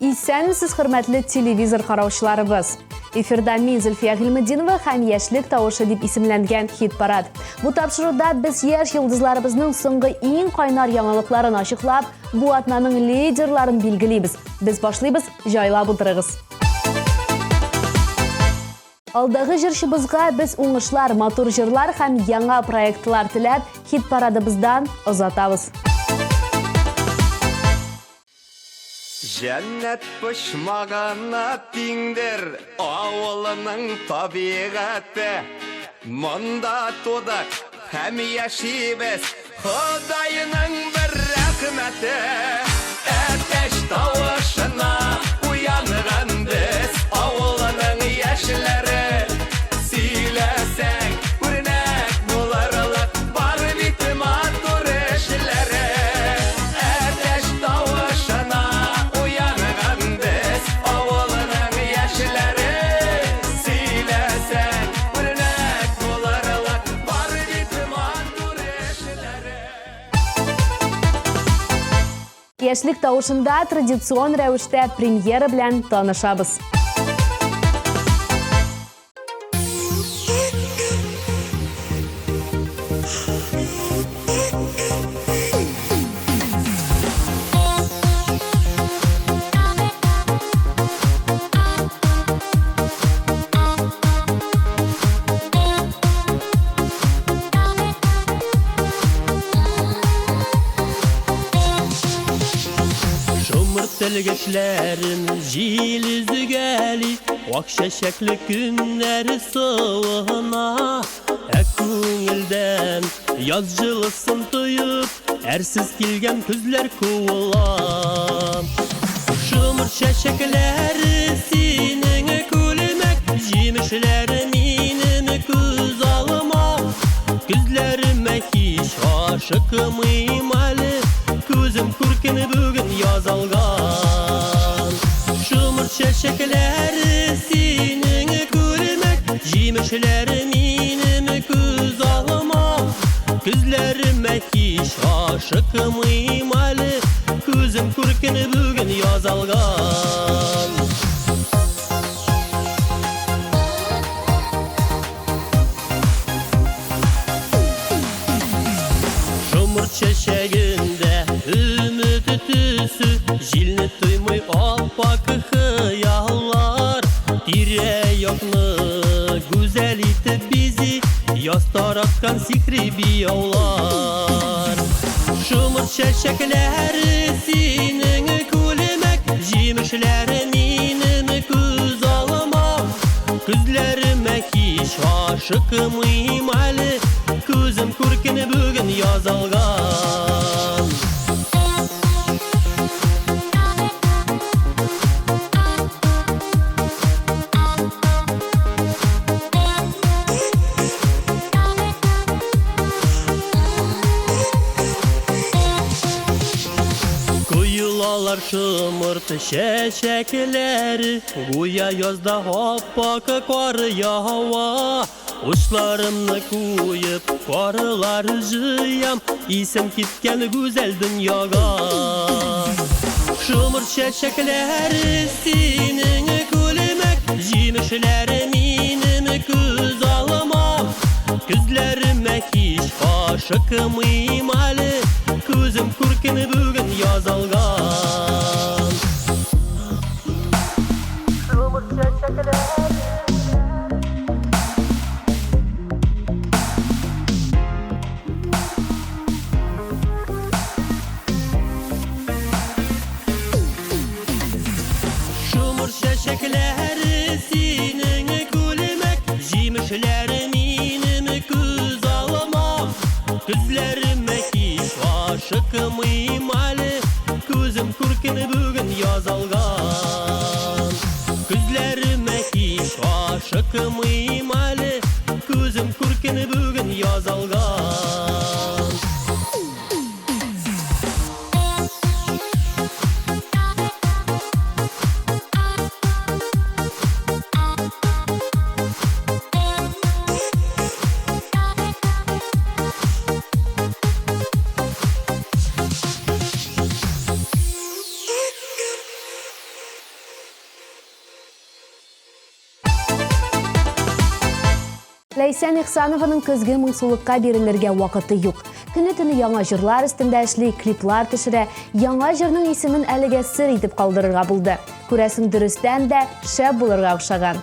İsənmisiz hürmetli televizor qarawçılarыбыз. Efirdən men Zülfiyə Hilmiddinova həm Yaşlık Tavışı deb isimlənген hit parad. Bu tapşırıqda biz yaş yıldızlarımızın soңғы en qaynar yanılıqlarını aşıqlab, bu atnanın liderlerini bilgiliybiz. Biz başlayız, jaylab oturığız. Alдағы жыршыбызға biz оңышlar, мотор жырлар həm яңа проектлар тіләп, hit paradımızdan uzatабыз. Cennet pışmağına dindir avılının tabiatı. Monda tudak hem yaşayız Hudayının bir rahmeti. Ateş tavışına uyanıgan biz avılının yaşları. Silesen örnek bularlık var bitim atur işleri. Ateş tavışına uyanıgan biz avılının yaşları. Silesen örnek bularlık var bitim atur işleri. Yaşlık Tavışında tradision rəvişdə premyera bilan tanışabız. Geçlerin jil yüzü geli Vakşeşekli günleri soğuna Ekungilden yazcılısın duyup Ersiz kilgen küzler kuvulan Şumur şeşekleri sinini kulümek Jimişleri minimi küz alma Küzlerime hiç aşıkımıyım Ali Küzüm kurkini bugün yazalgan Şumur çeşekleri sinini kulümek Jimişleri minimi küz alma Küzlerime hiç aşıkımıyım Ali Küzüm kurkini bugün yazalgan Şumur çeşeğinde ümidi tüsü Jilni duymuy oppak hıyallar Dire yoknu güzel iti bizi Yaz taratkan sihri biyavlar Şumur çeşekleri sinini kulümek Jimişleri minimi küz alma Küzlerime hiç aşıkımıyım Ali Küzüm kurkini bugün yazalgan Kuyulalar şımırtı şeşekleri Guya yazda hoppak kar yava Uçlarımni kuyup karılar jıyam İsim kitken güzel dünyaga Şumur şeşekleri sinini kulümek Jimişleri minimi küz alma Küzlerime hiç aşıkımıyım Ali Küzüm kurkini bugün yazalgan Şumur şeşekleri Şeşekleri sinini kulümek Jimişleri minimi küz alma Küzlerime hiç aşıkımıyım Ali Küzüm kurkini bugün yazalgan Küzlerime hiç aşıkımıyım Ali Küzüm kurkini bugün yazalgan Leysen İhsanovanың көзге моңсулыққа берілерге вақыты юк. Күні-түні яңа жырлар үстінде эшли, клиплар төшерә, яңа жырның исемен әлегә сер итеп калдырырга булды. Күрәсең, дөрестән дә шәп булырга охшаган.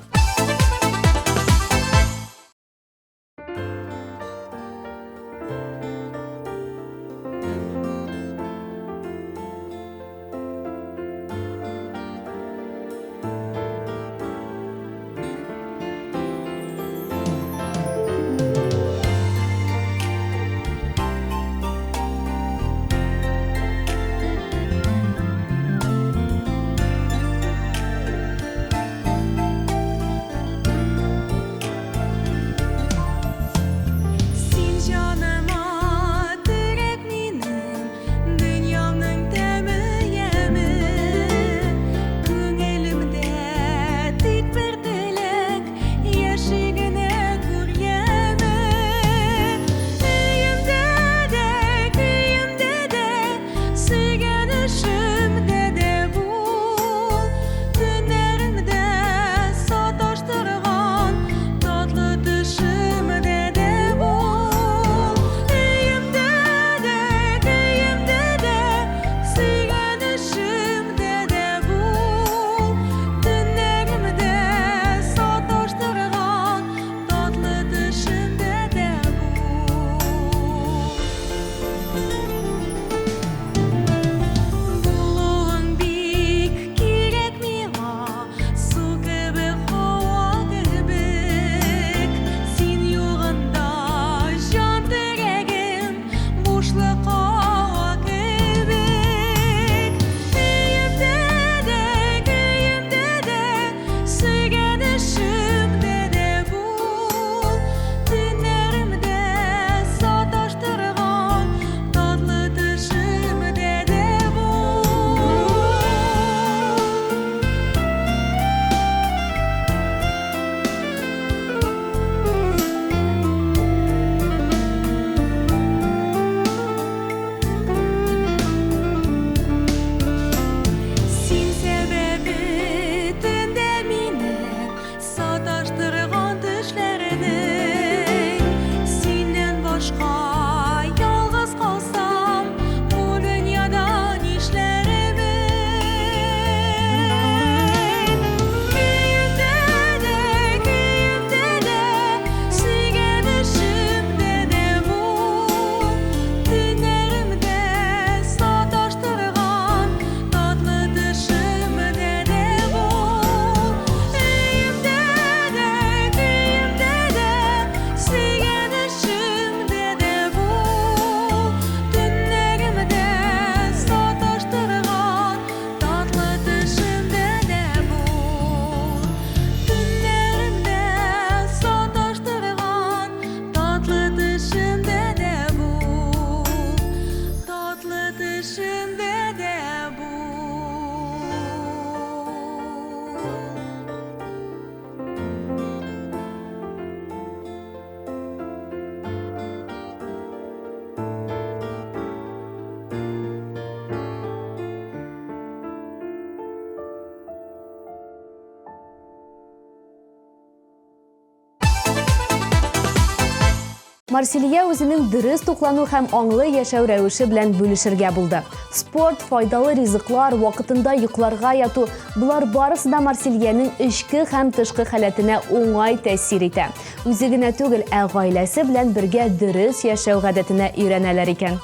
Марсилия үзенең дөрес туклану һәм аңлы яшәү рәвеше белән бүлешергә булды. Спорт, файдалы ризыклар, вакытында йокларга яту – булар барысы да Марсилиянең эчке һәм тышкы халәтенә уңай тәэсир итә. Үзе генә түгел, гаиләсе белән бергә дөрес яшәү гадәтенә өйрәнәләр икән.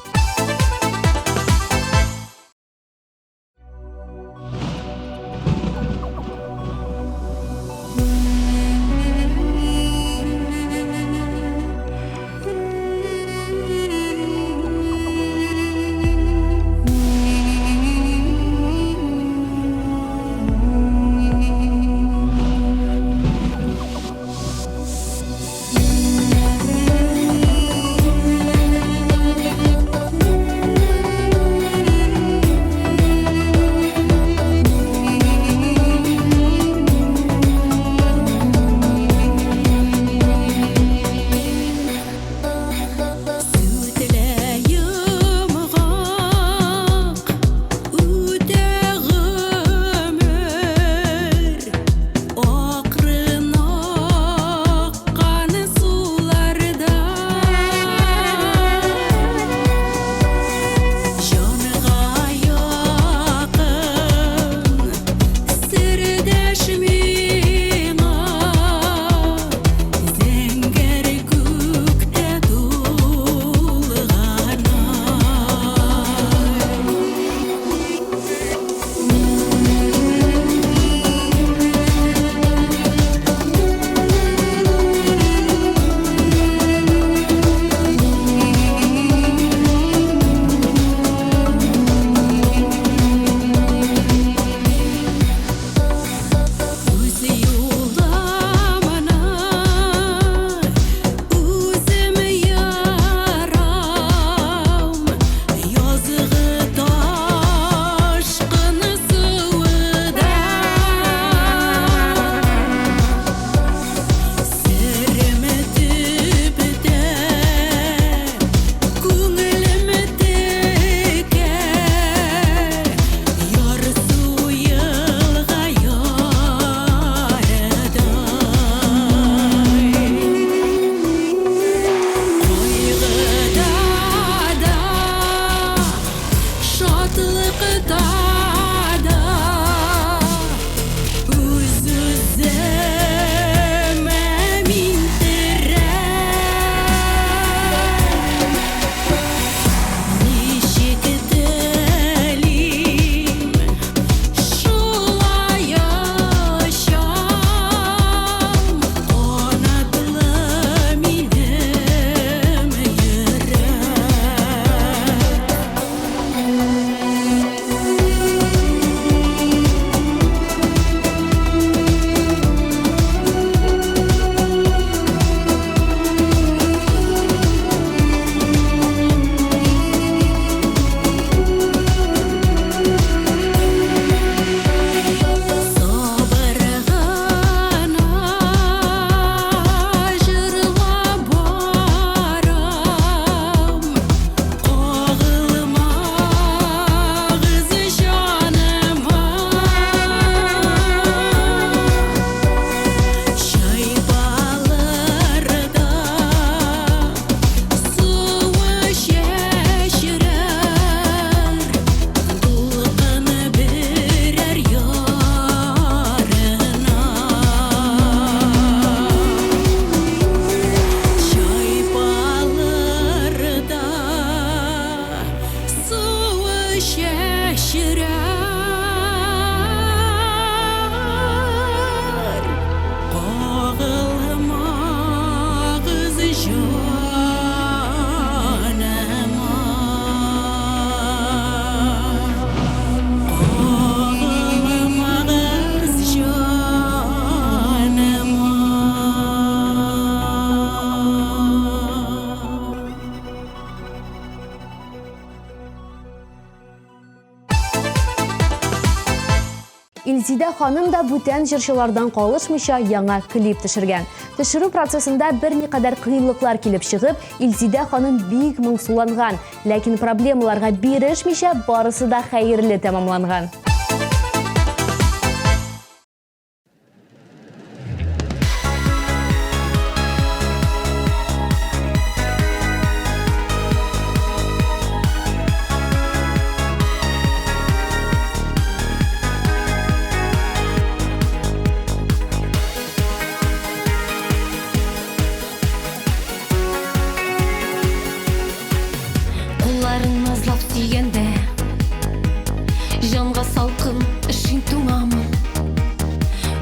Илзидә ханым да бүтән җырчылардан калышмыйча яңа клип төшергән. Төшерү процессында берникадәр кыенлыклар килеп чыгып, Илзидә ханым бик моңсуланган, ләкин проблемаларга бирешмичә барысы да хәерле тәмамланган. Кулларын назлап сөйгәндә, җанга салкын эшең туңамы?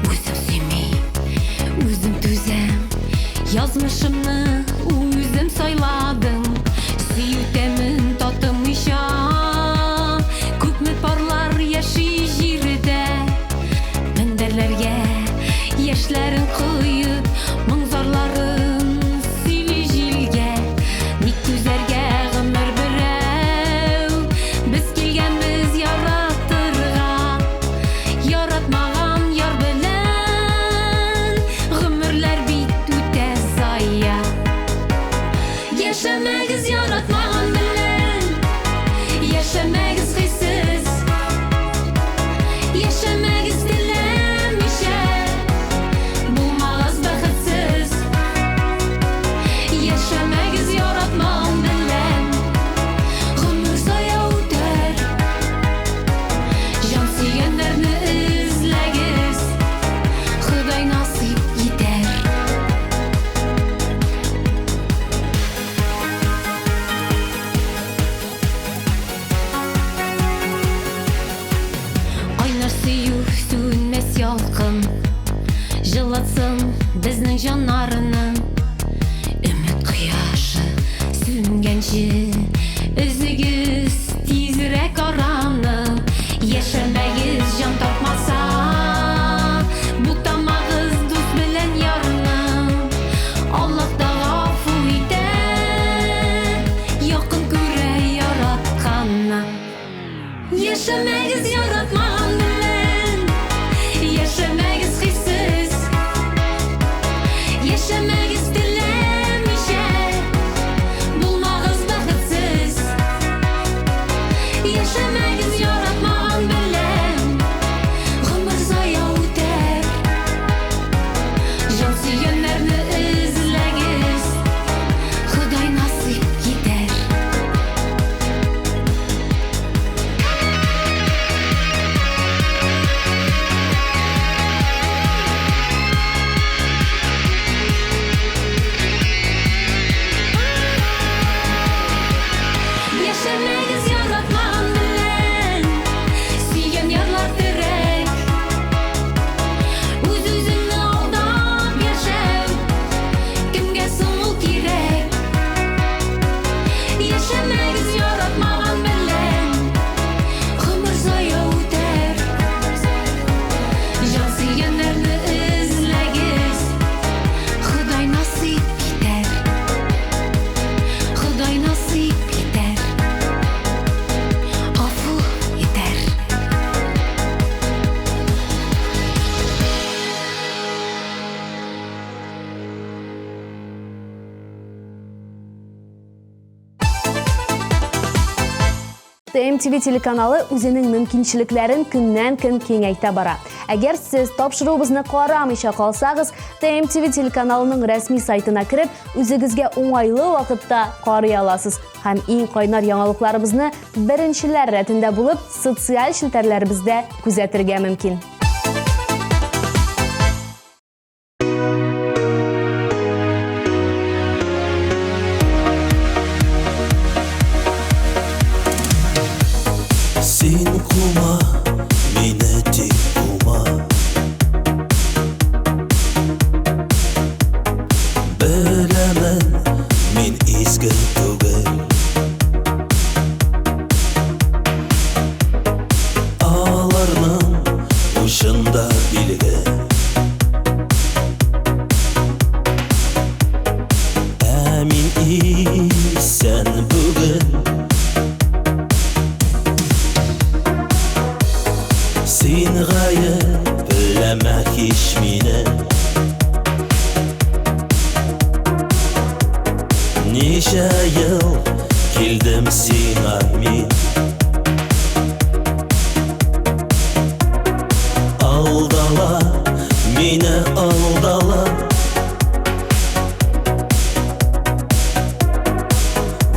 Үзем сөймей, үзем түзәм, язмышымны үзем сайладым. Сөю тәмен татымыйча, күпме парлар яши җирдә. Мендәрләргә яшьләрен куеп, моңзарларын сөйли җилгә. Ник түзәргә гомер берәү, без килгәнбез яратырга. Яратмаган яр белән, гомерләр бит үтә зая. Яшәмәгез яратмаган белән, яшәмәгез хиссез. Яшәмәгез теләмичә, булмагыз бәхетсез. Яшәмәгез яратмаган белән, гомер зая үтәр. Җан сөйгәннәрне эзләгез, Ходай насыйп итәр. Айнар сөю сүнмәс ялкын, җылытсын безнең җаннарны. Өмет кояшы сүнгәнче, өзегез тизрәк араны. Яшәмәгез җан тапмаса, бутамагыз дус белән ярны. Аллаһ та гафу итә, якын күрә яратканны. Яшәмәгез яратмаган белән, яшәмәгез хиссез. Яшәмәгез теләмичә, булмагыз бәхетсез. Яшәмәгез яратмаган белән, гомер зая үтәр. Җан сөйгәннәрне эзләгез, Ходай насыйп итәр. Яшәмәгез яратмаган белән, сөйгән ярлар терәк. Үз-үзеңне алдап яшәү, кемгә соң ул кирәк? Яшәмәгез яратмаган белән, гомер зая үтәр. Җан сөйгәннәрне эзләгез, Ходай насыйп итәр. Ходай насыйп итәр. Гафу итәр. TMTV телеканалы үзенең мөмкинчелекләрен көннән-көн киңәйтә бара. Әгәр сез тапшыруыбызны карамыйча калсагыз, TMTV телеканалының рәсми сайтына кереп, үзегезгә уңайлы вакытта карый аласыз һәм иң кайнар яңалыкларыбызны беренчеләр рәтендә булып социаль челтәрләребездә күзәтергә мөмкин. Син кума, мине тик кума. Беләмен, мин изге түгел. Аларның Гаеп білемек іш мені Неше ел келдім сиңа мен Алдала, мені алдала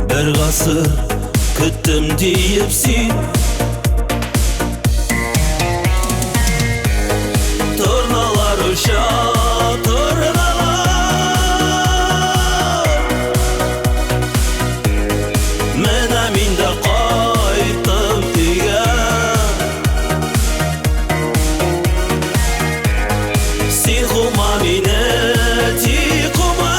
Bir ғасыр күттім дейіпсің Turnalar uşa, turnalar Mene min de qaytım diye Sin xuma mine ti xuma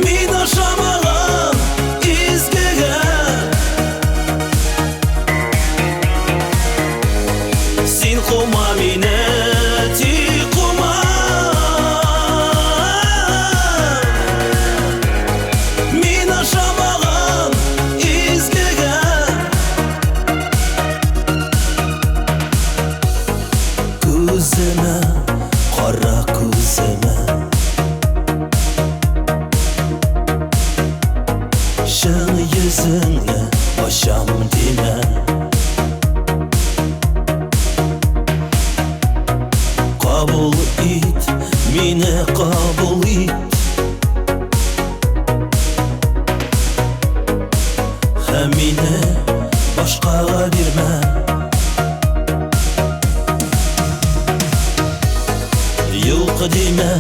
Min aşamağım izgege Sin xuma mine ti xuma Min aşamağım izgege Күзіме, қара күзіме Шын yüzіңе ашам деме Қабыл ит, мені қабыл ит Һәм мені башқаға берме Yok deme,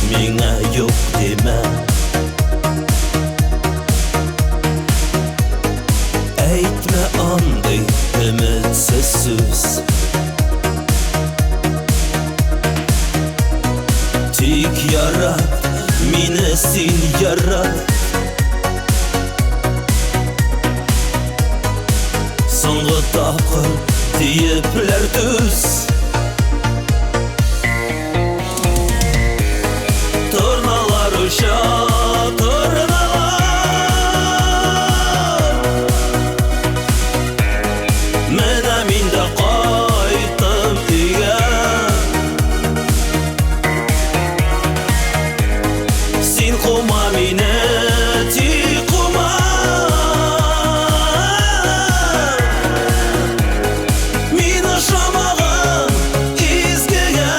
mine yok deme Eytme andı ümitsiz söz Tik yarat, mine sil yarat Soңғы taqır deyipler düz Turnalar uşa, turnalar Mene min de qaytım diye Sin xuma mine ti xuma Min aşamağım izgege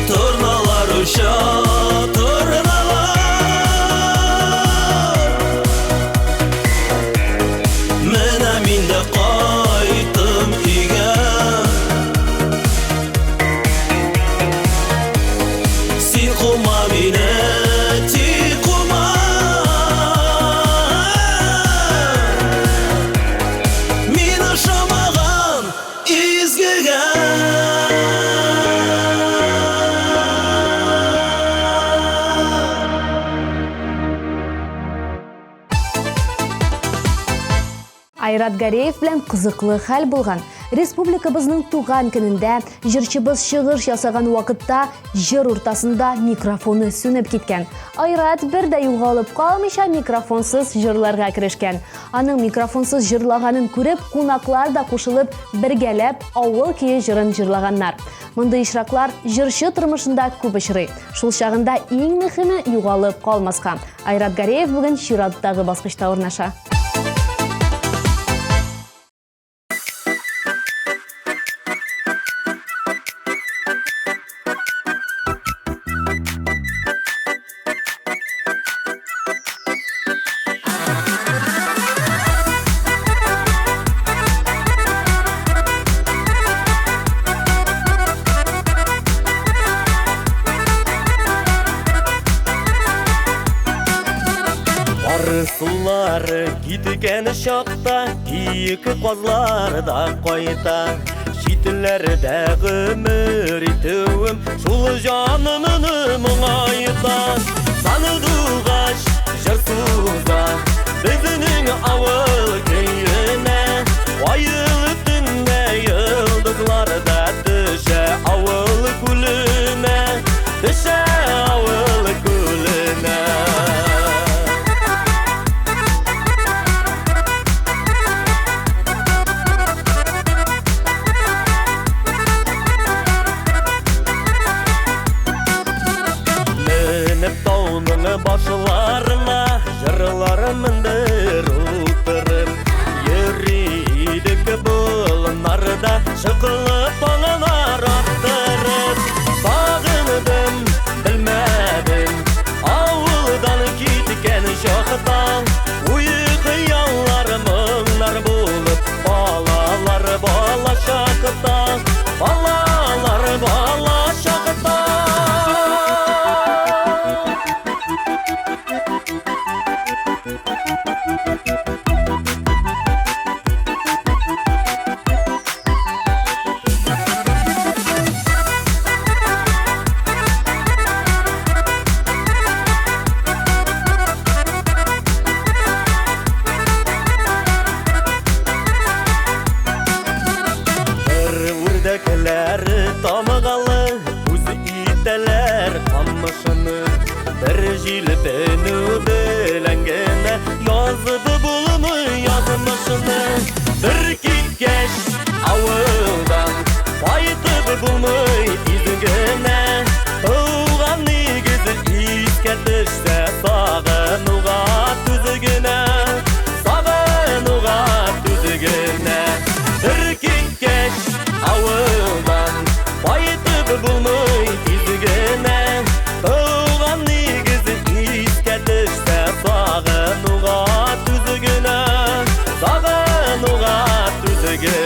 Turnalar uşa, turnalar Mene min de qaytım ige Sin xuma mine ti xuma Min aşamağım izgege Айрат Гареев белән кызыклы хәл булган. Республикабызның туган көнендә җырчыбыз чыгыш ясаган вакытта җыр уртасында микрофоны сүнеп киткән. Айрат бер дә югалып калмыйча микрофонсыз җырларга керешкән. Аның микрофонсыз җырлаганын күреп, кунаклар да кушылып, бергәләп авыл көе җырын җырлаганнар. Мондый ишраклар җырчы тормышында күп очрый. Шул чагында иң мөһиме югалып калмаска. Айрат Гареев бүген чираттагы баскычта урнаша. Арсулары киткен шақта, екі қозлар да қойта. Шетілерді ғымыр етуім, шул жанымыны мұңайта. Санылдуғаш жырсуға, біздінің ауыл кейіне. Айылып түнде йылдызларда түші ауыл күліне. Түші ауыл күліне.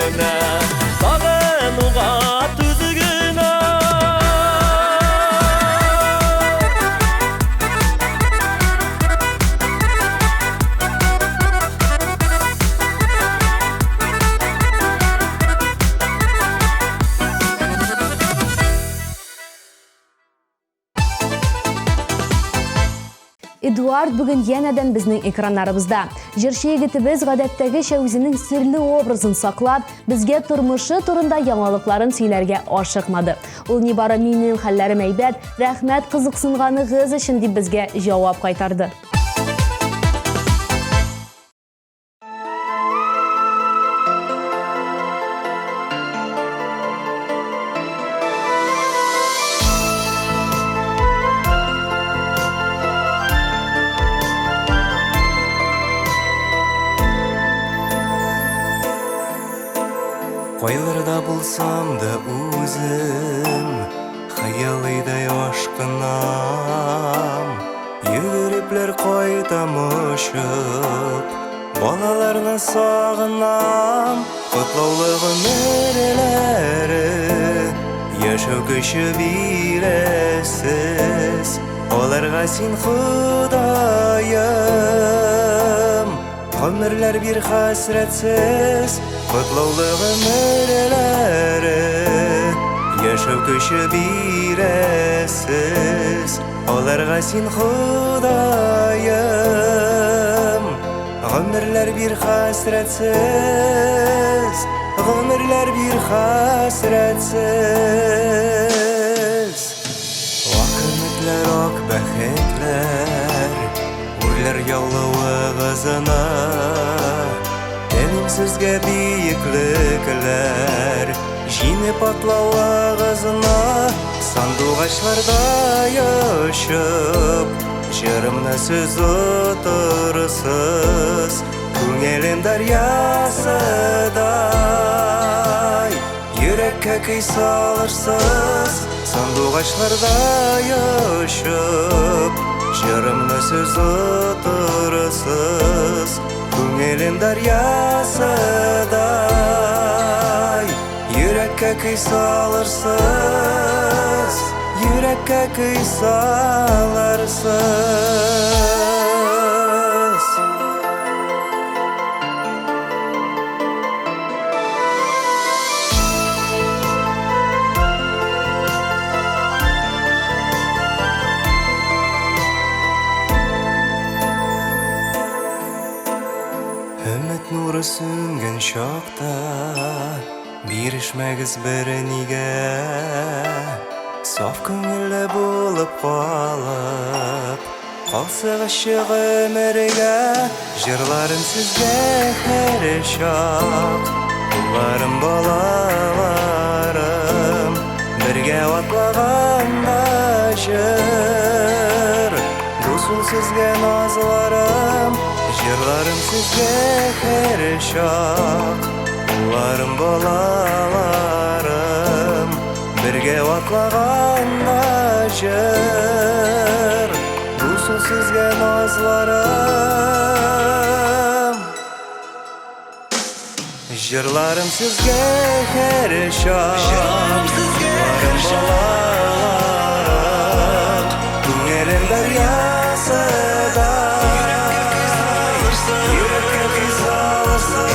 түзгенә, сагынуга түзгенә. Эдуард бүген янәдән безнең экраннарыбызда. Җырчы егетебез гадәттәгечә үзенең серле образын саклап, безгә тормышы турында яңалыкларын сөйләргә ашыкмады. Ул нибары минем хәлләрем әйбәт, рәхмәт кызыксынганыгыз өчен дип безгә җавап кайтарды. Кайларда булсам да үзем, хыялыйдай ашкынам. Йөгерепләр кайтам очып, балаларны сагынам. Котлаулы гомерләре, яшәү көче бирәсез, аларга син Ходаем. Гомерләр бир хәсрәтсез, котлаулы гомерләре, яшәү көче бирәсез, аларга син Ходаем. Гомерләр бир хәсрәтсез, гомерләр бир хәсрәтсез. Вакытлар ак бәхетләр, үрләр яллыгызына, Sizge büyüklükler, jini patlağızına, sanduğaçlarda yaşıp, jırımna siz oturusuz, Күңелем дарьясыдай, yürekке kıy salırsız, sanduğaçlarda yaşıp, jırımna siz oturusuz, Күңелем дарьясыдай, yürekке kıy salırsız, yürekке kıy salarsız. Ümit nuru süngen şokta, birişmegiz biriniga, saf көңілі болып қалып, қалса ғашық өмірге, жырларым sizge her şak, Kullarım balalarım, birge atlaganda jır, Dusul sizge nazlarım, Jırlarım sizge her şak, Kullarım balalarım, birge atlaganda jır, Dusul sizge nazlarım. Jırlarım sizge her şak, Kullarım balalarım, Күңелем дарьясыда, yürekке kıy salarsız,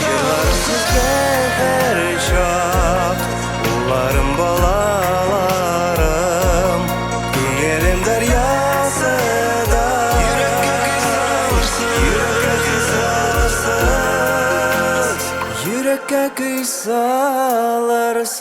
jırlarım sizge her şak, Kullarım balalarım, Күңелем дарьясыda, yürekке kıy salarsız.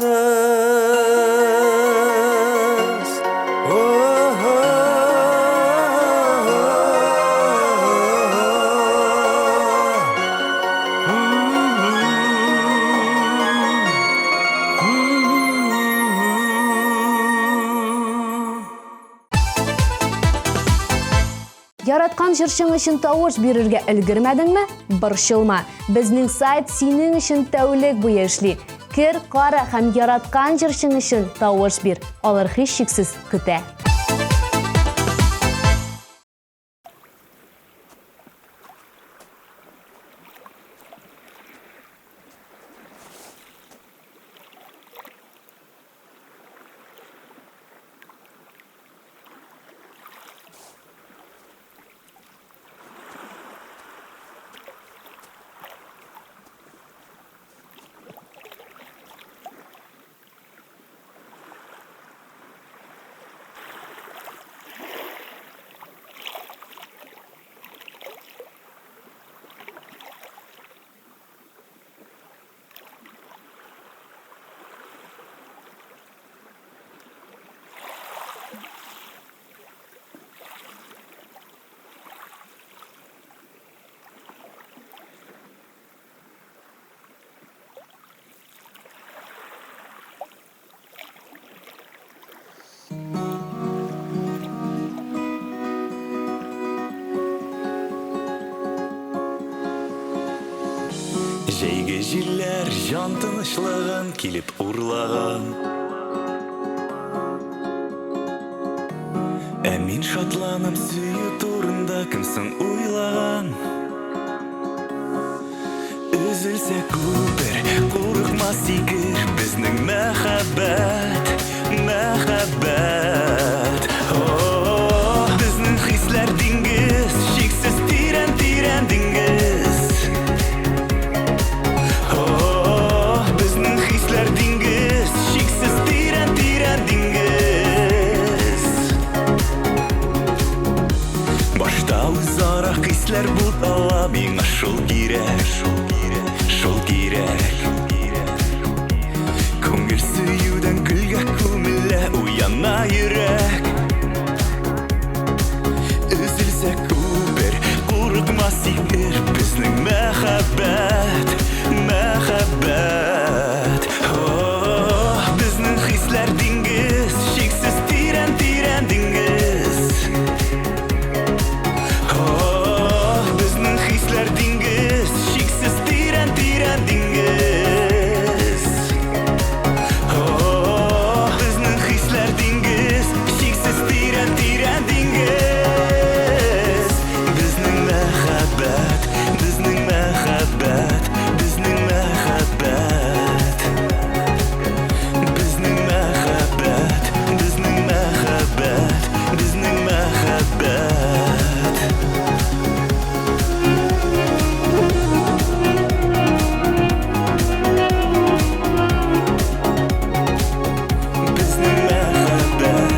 Яраткан җырчың өчен тавыш бирергә өлгермәдеңме? Борчылма. Безнең сайт синең өчен тәүлек буе эшли. Кер, кара һәм яраткан җырчың өчен тавыш бир. Алар һичшиксез көтә. Жәйге жилләр жан тынычлыгын килеп урлаган. Ә мин шатланып сөю турында кемсең уйлаган. Üzülsə күпер, курыкмас игер безнең мәхәббәт, мәхәббәт. Безнең хисләр диңгез, шиксез тирән диңгез. Безнең хисләр диңгез, шиксез тирән диңгез. Башта үзара хисләр бутала, миңа шул кирәк. Шул кирәк. Күңел сөюдән гөлгә күмелә, уяна йөрәк. Üzülсә күпер, курыкмас игер безнең мәхәббәт, мәхәббәт. Безнең хисләр диңгез, шиксез тирән диңгез. Безнең хисләр диңгез, шиксез тирән диңгез. Безнең хисләр диңгез, шиксез тирән диңгез. Безнең мәхәббәт, безнең мәхәббәт, безнең мәхәббәт. Безнең мәхәббәт, безнең мәхәббәт, безнең мәхәббәт. Bizning мәхәббәт,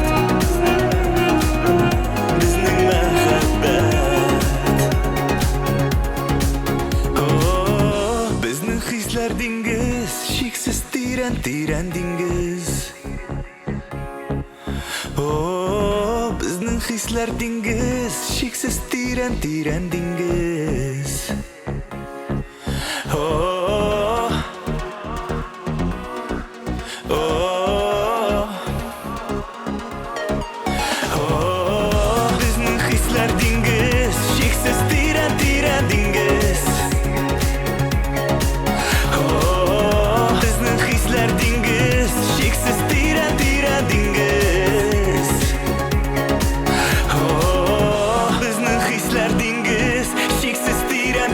bizning мәхәббәт. Безнең хисләр диңгез, шиксез тирән диңгез. Безнең хисләр диңгез, шиксез тирән диңгез. Безнең хисләр диңгез, шиксез тирән диңгез. Безнең хисләр диңгез, шиксез тирән диңгез. Безнең хисләр диңгез, шиксез тирән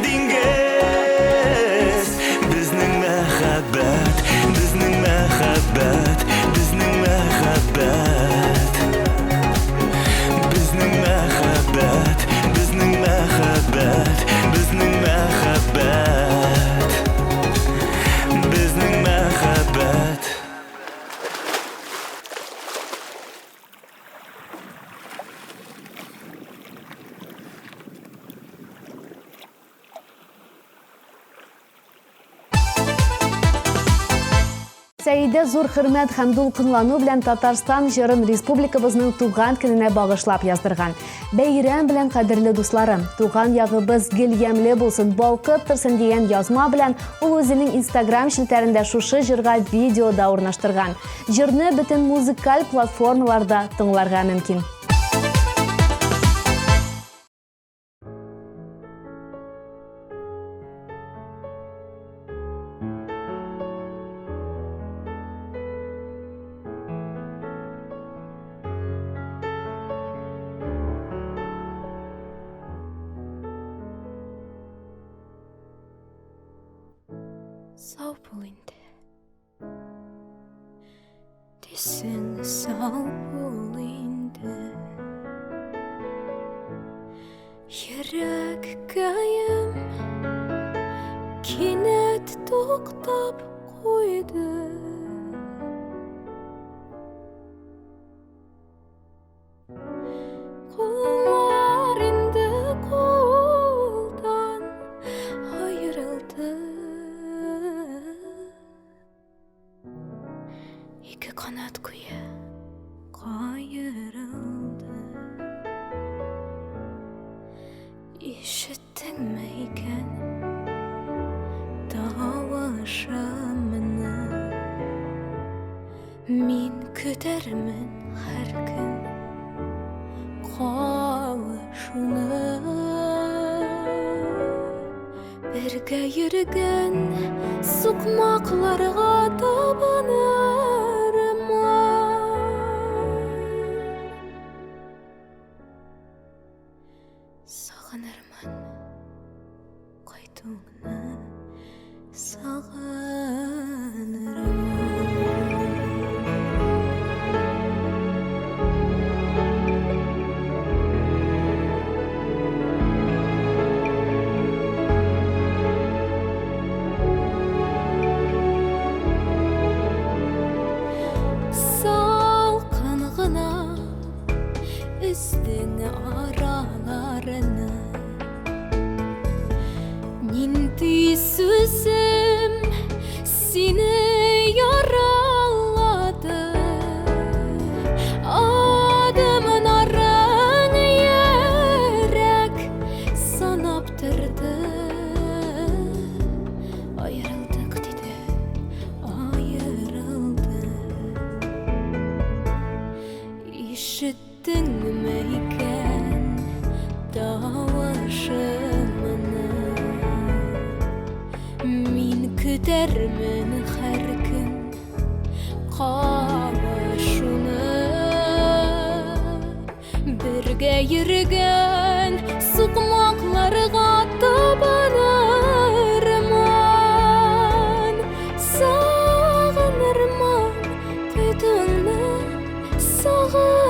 диңгез. Безнең мәхәббәт, безнең мәхәббәт, безнең мәхәббәт. Безнең мәхәббәт, безнең мәхәббәт, безнең мәхәббәт. Безнең мәхәббәт. Сәйдә зур хөрмәт һәм дулкынлану белән Татарстан җырын республикабызның туган көненә багышлап яздырган. Бәйрәм белән кадерле дусларым, туган ягыбыз гел ямьле булсын, балкып торсын дигән язма белән ул үзенең Instagram шелтәрендә шушы җырга видео да урнаштырган. Җырны бөтен музыкаль платформаларда тыңларга мөмкин. Sağ bol indi. Desin sağ bol indi. Yürek kayım kinet toktap koydu. Kollar indi koldan ayrıldı. İki kanat kuyu kayırıldı. İşittin mi iken davışımını? Min küdermin her gün kavuşunu. Birge yürügen sukmaklarga tabanırman. Sağınırman, qaytığını sağınırman. Üstün aralarını Nindi sözüm seni yaraladı Adımın arın yürek sanaptırdı Ayrıldık dedi, ayrıldık İşittin meyken davashımını Min küdermin her gün kavuşunu Birge yürügen sukmaklarga tabanırman Sağınırman qaytığını sağınırman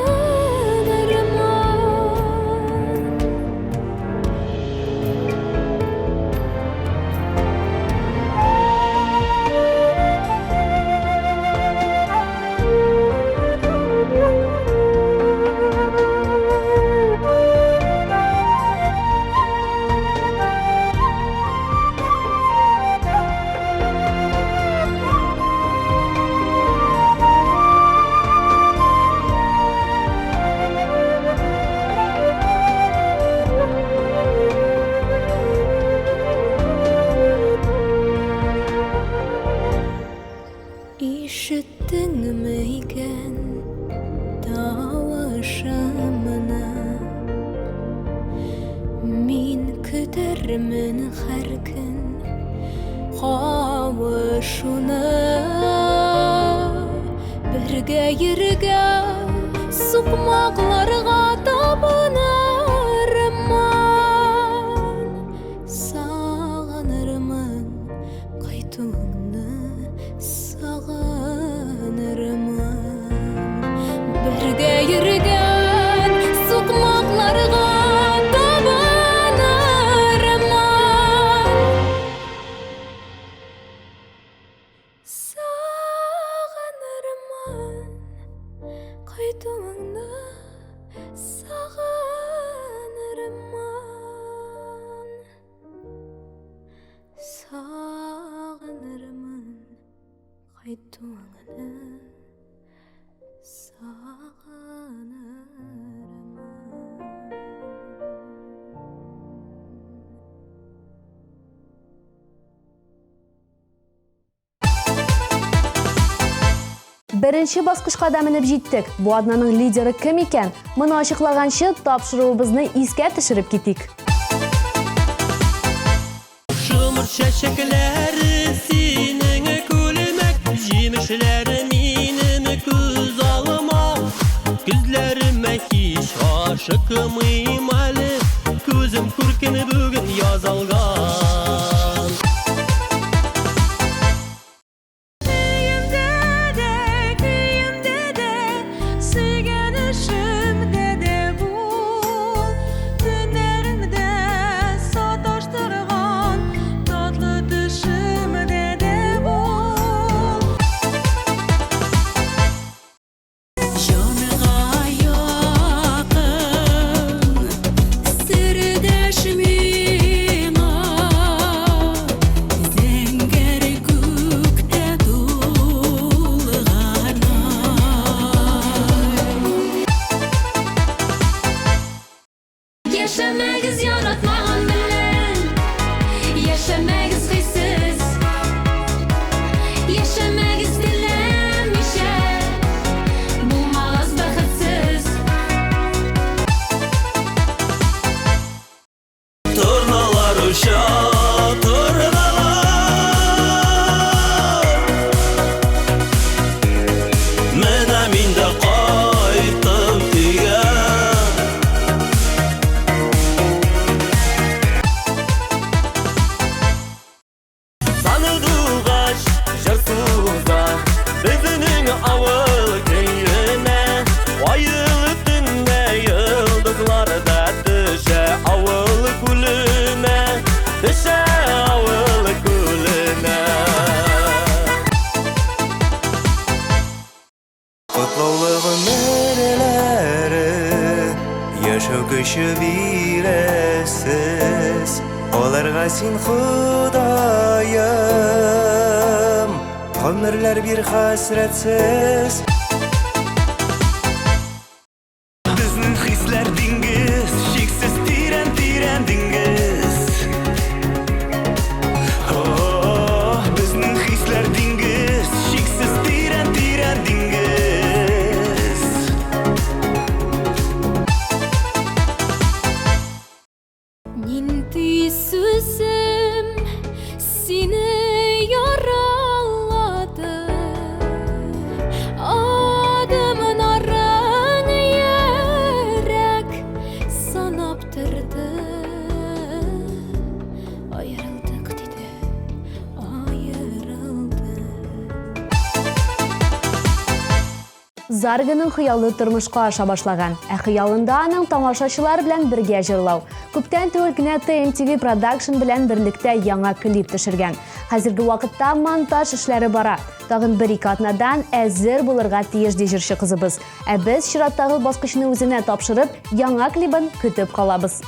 İşittin meyken davashımını Min küdermin her gün kavuşunu Birge yürügen sukmaklarga tabanırman Sağınırman qaytığını sağınırman Birge yürügen sukmaklarga tabanırman Sağınırman qaytığını sağınırman Sağınırman qaytığını Birinchi bosqichga qadamini jetdik. Bu adnaning lideri kim ekan? Buni ochiqlagancha topshiruvimizni esga tushirib ketik. Şumur çeşekleri senin kulümek Yemişleri minim göz alma Gözlerime hiç aşıkmıyım Ali Gözüm kurkin bugün yazalgan Yaşamayız yaratmağın bilen Yaşamayız hıysız Yaşamayız dilemişe Bulmaz bakıtsız Turnalar uşa Barga sen Hudayım Ömürler bir hasretsiz Bizning hislar dengiz, cheksiz teran dengiz. Oh, bizning hislar dengiz, cheksiz teran dengiz. Ninti sözüm seni yaraladı. Adımın aran yürek sanaptırdı. Ayrıldık dedi, ayrıldık. Заргының хыялы тормышка аша башлаган, хыялында аның тамашачылар белән бергә җырлау. Күптән түгел генә TMTV Production белән берлектә яңа клип төшергән. Хәзерге вакытта монтаж эшләре бара. Тагын 1-2 атнадан әзер булырга тиеш ди җырчы кызыбыз. Ә без чираттагы баскычны үзенә тапшырып, яңа клибын көтеп калабыз.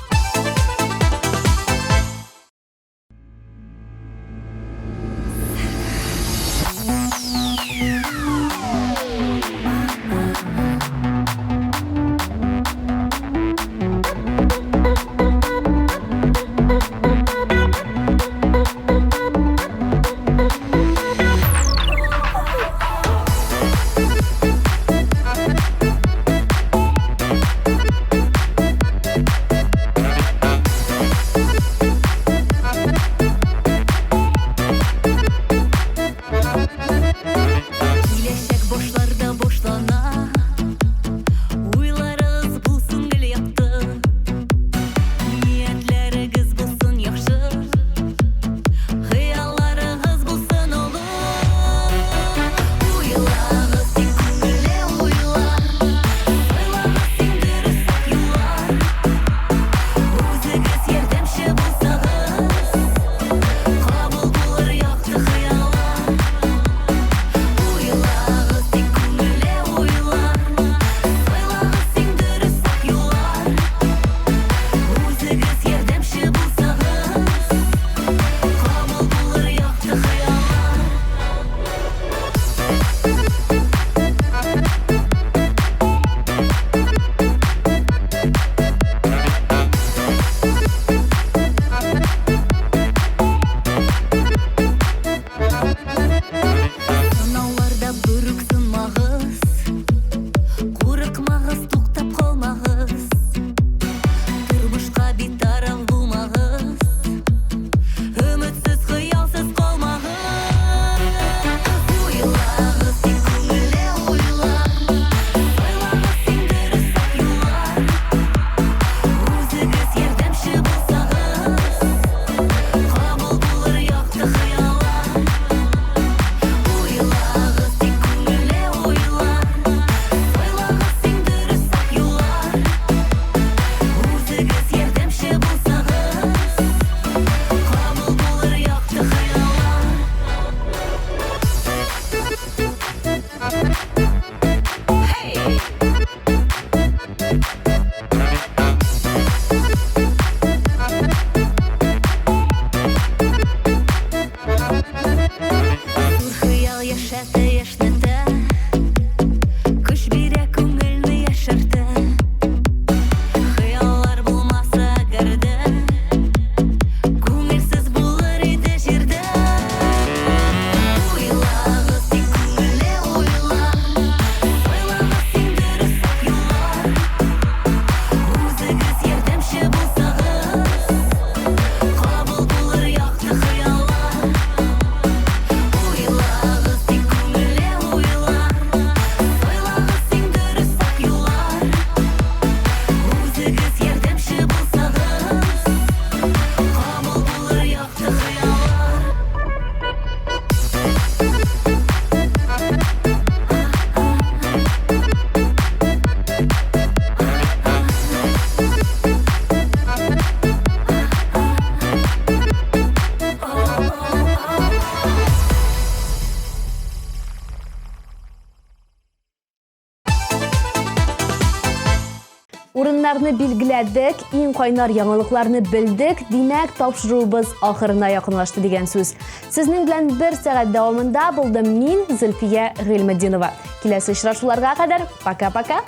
Урыннарны билгеләдек, иң кайнар яңалыкларны белдек, димәк тапшыруыбыз ахырына якынлашты дигән сүз. Сезнең белән 1 сәгать дәвамында булдым мин, Зөлфия Гыйльметдинова. Киләсе очрашуларга кадәр пока-пока.